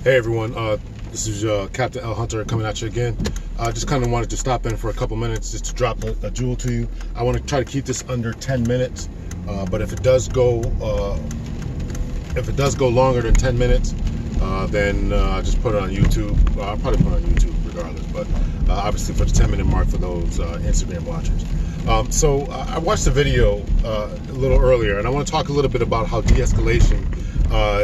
Hey everyone, this is Captain L. Hunter coming at you again. I just kind of wanted to stop in for a couple minutes just to drop a jewel to you. I want to try to keep this under 10 minutes, but if it does go longer than 10 minutes, then just put it on YouTube. I'll probably put it on YouTube regardless, but obviously for the 10-minute mark for those Instagram watchers. So I watched the video a little earlier, and I want to talk a little bit about how de-escalation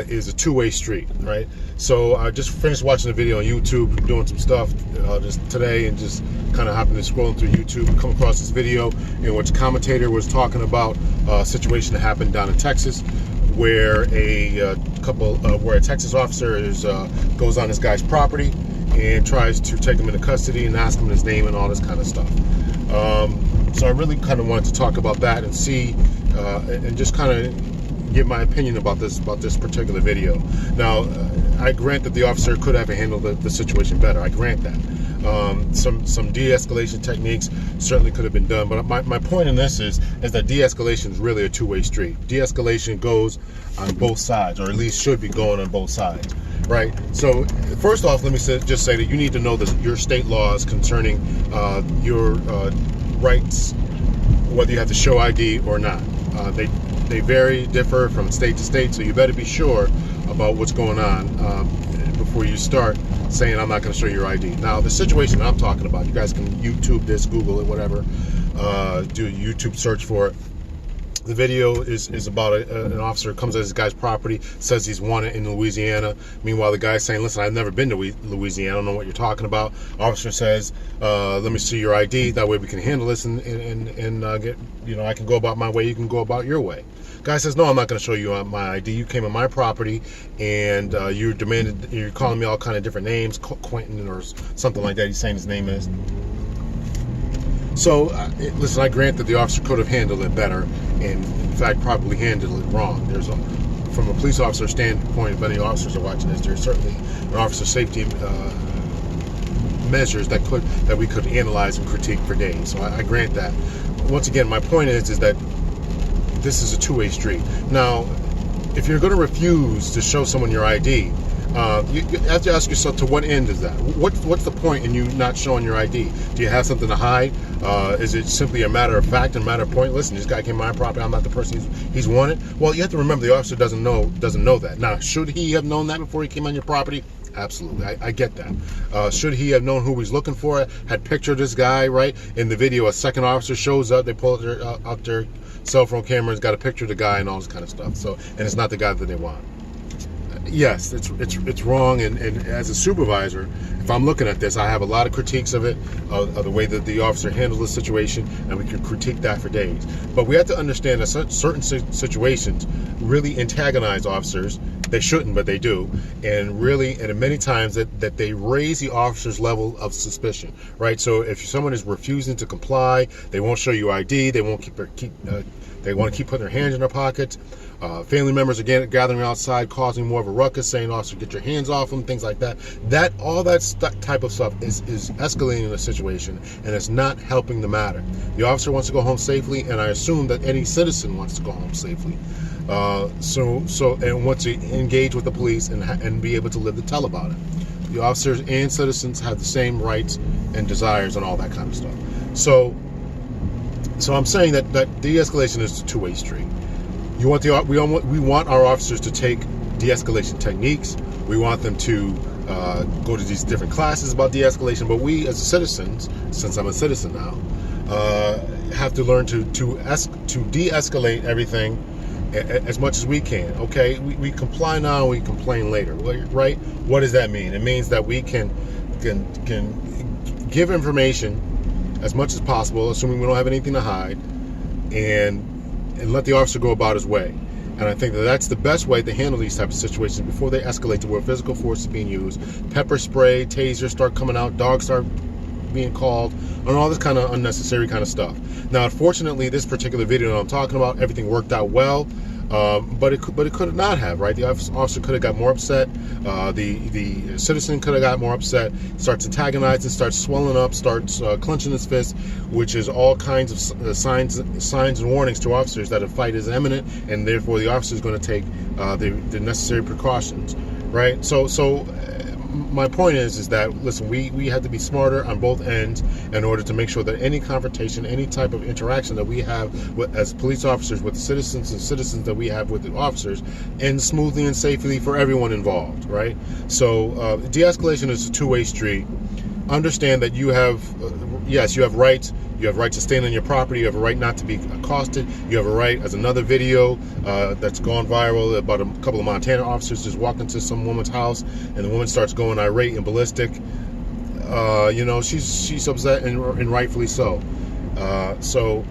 is a two-way street, right? So I just finished watching the video on YouTube, doing some stuff just today, and just kind of happened to scrolling through YouTube and come across this video in which a commentator was talking about a situation that happened down in Texas, where a Texas officer goes on this guy's property and tries to take him into custody and ask him his name and all this kind of stuff. So I really kind of wanted to talk about that and see and just kind of give my opinion about this particular video. Now, I grant that the officer could have handled the situation better. I grant that. Some de-escalation techniques certainly could have been done, but my point in this is that de-escalation is really a two-way street. De-escalation goes on both sides, or at least should be going on both sides, right? So first off, let me just say that you need to know your state laws concerning your rights, whether you have to show ID or not. They differ from state to state, so you better be sure about what's going on before you start saying, I'm not going to show your ID. Now, the situation I'm talking about, you guys can YouTube this, Google it, whatever, do a YouTube search for it. The video is about an officer comes at this guy's property, says he's wanted in Louisiana. Meanwhile, the guy's saying, listen, I've never been to Louisiana. I don't know what you're talking about. Officer says, let me see your ID. That way we can handle this and get, I can go about my way. You can go about your way. Guy says, no, I'm not going to show you my ID. You came on my property and you're calling me all kind of different names, Quentin or something like that. He's saying his name is. So, listen, I grant that the officer could have handled it better, and in fact, probably handled it wrong. From a police officer standpoint, if any officers are watching this, there's certainly an officer safety measures that we could analyze and critique for days. So I grant that. Once again, my point is that this is a two-way street. Now, if you're going to refuse to show someone your ID, you have to ask yourself, to what end is that? What's the point in you not showing your ID? Do you have something to hide? Is it simply a matter of fact and a matter of point? Listen, this guy came on my property. I'm not the person he's wanted. Well, you have to remember the officer doesn't know that. Now, should he have known that before he came on your property? Absolutely, I get that. Should he have known who he's looking for? Had pictured this guy, right? In the video, a second officer shows up. They pull out their cell phone cameras, got a picture of the guy and all this kind of stuff. So, and it's not the guy that they want. Yes, it's wrong, and as a supervisor, if I'm looking at this, I have a lot of critiques of it, of the way that the officer handled the situation, and we could critique that for days. But we have to understand that certain situations really antagonize officers. They shouldn't, but they do, and many times that they raise the officer's level of suspicion, right? So if someone is refusing to comply, they won't show you ID, they won't they want to keep putting their hands in their pockets. Family members are gathering outside, causing more of a ruckus, saying, officer, get your hands off them, things like that. All that type of stuff is escalating the situation, and it's not helping the matter. The officer wants to go home safely, and I assume that any citizen wants to go home safely. And wants to engage with the police and be able to live to tell about it. The officers and citizens have the same rights and desires and all that kind of stuff. So I'm saying that de-escalation is a two-way street. We want our officers to take de-escalation techniques. We want them to go to these different classes about de-escalation. But we, as citizens, since I'm a citizen now, have to learn to de-escalate everything as much as we can. Okay, we comply now, we complain later, right? What does that mean? It means that we can give information as much as possible, assuming we don't have anything to hide, and let the officer go about his way. And I think that's the best way to handle these types of situations before they escalate to where physical force is being used. Pepper spray, tasers start coming out, dogs start being called, and all this kind of unnecessary kind of stuff. Now, unfortunately, this particular video that I'm talking about, everything worked out well. But it could not have, right? The officer could have got more upset. The citizen could have got more upset. Starts antagonizing, starts swelling up, starts clenching his fist, which is all kinds of signs and warnings to officers that a fight is imminent, and therefore the officer is going to take the necessary precautions. right? So my point is that, listen, we have to be smarter on both ends in order to make sure that any confrontation, any type of interaction that we have with, as police officers with the citizens, and citizens that we have with the officers, ends smoothly and safely for everyone involved, right? So de-escalation is a two-way street. Understand that you have, yes, you have rights. You have rights to stand on your property. You have a right not to be accosted. You have a right, as another video that's gone viral about a couple of Montana officers just walk into some woman's house, and the woman starts going irate and ballistic. You know, she's upset, and rightfully so. So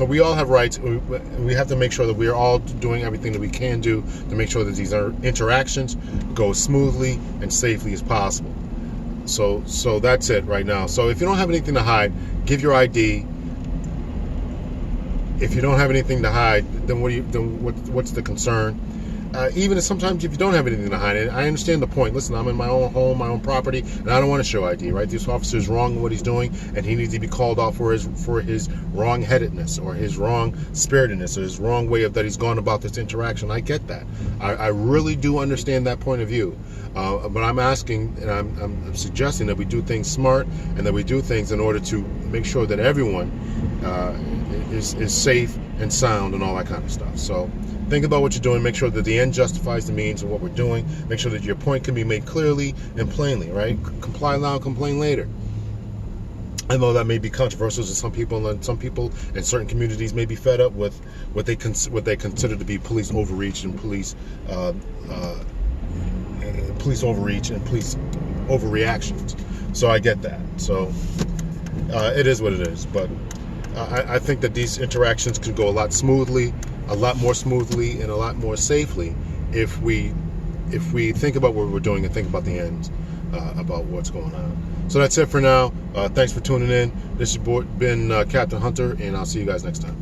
we all have rights. We have to make sure that we are all doing everything that we can do to make sure that these interactions go smoothly and safely as possible. So that's it right now. So if you don't have anything to hide, give your ID. If you don't have anything to hide, then what's the concern? Even if sometimes if you don't have anything to hide, and I understand the point. Listen, I'm in my own home, my own property, and I don't want to show ID, right? This officer is wrong in what he's doing, and he needs to be called out for his wrong-headedness, or his wrong-spiritedness, or his wrong way that he's gone about this interaction. I get that. I really do understand that point of view. But I'm asking, and I'm suggesting that we do things smart, and that we do things in order to make sure that everyone is safe and sound and all that kind of stuff. So think about what you're doing. Make sure that the end justifies the means of what we're doing. Make sure that your point can be made clearly and plainly, right? Comply now, complain later. I know that may be controversial to some people, and some people in certain communities may be fed up with what they consider to be police overreach and police overreach and police overreactions. So I get that. So it is what it is. But I think that these interactions can go a lot more smoothly, and a lot more safely if we think about what we're doing and think about the end, about what's going on. So that's it for now. Thanks for tuning in. This has been Captain Hunter, and I'll see you guys next time.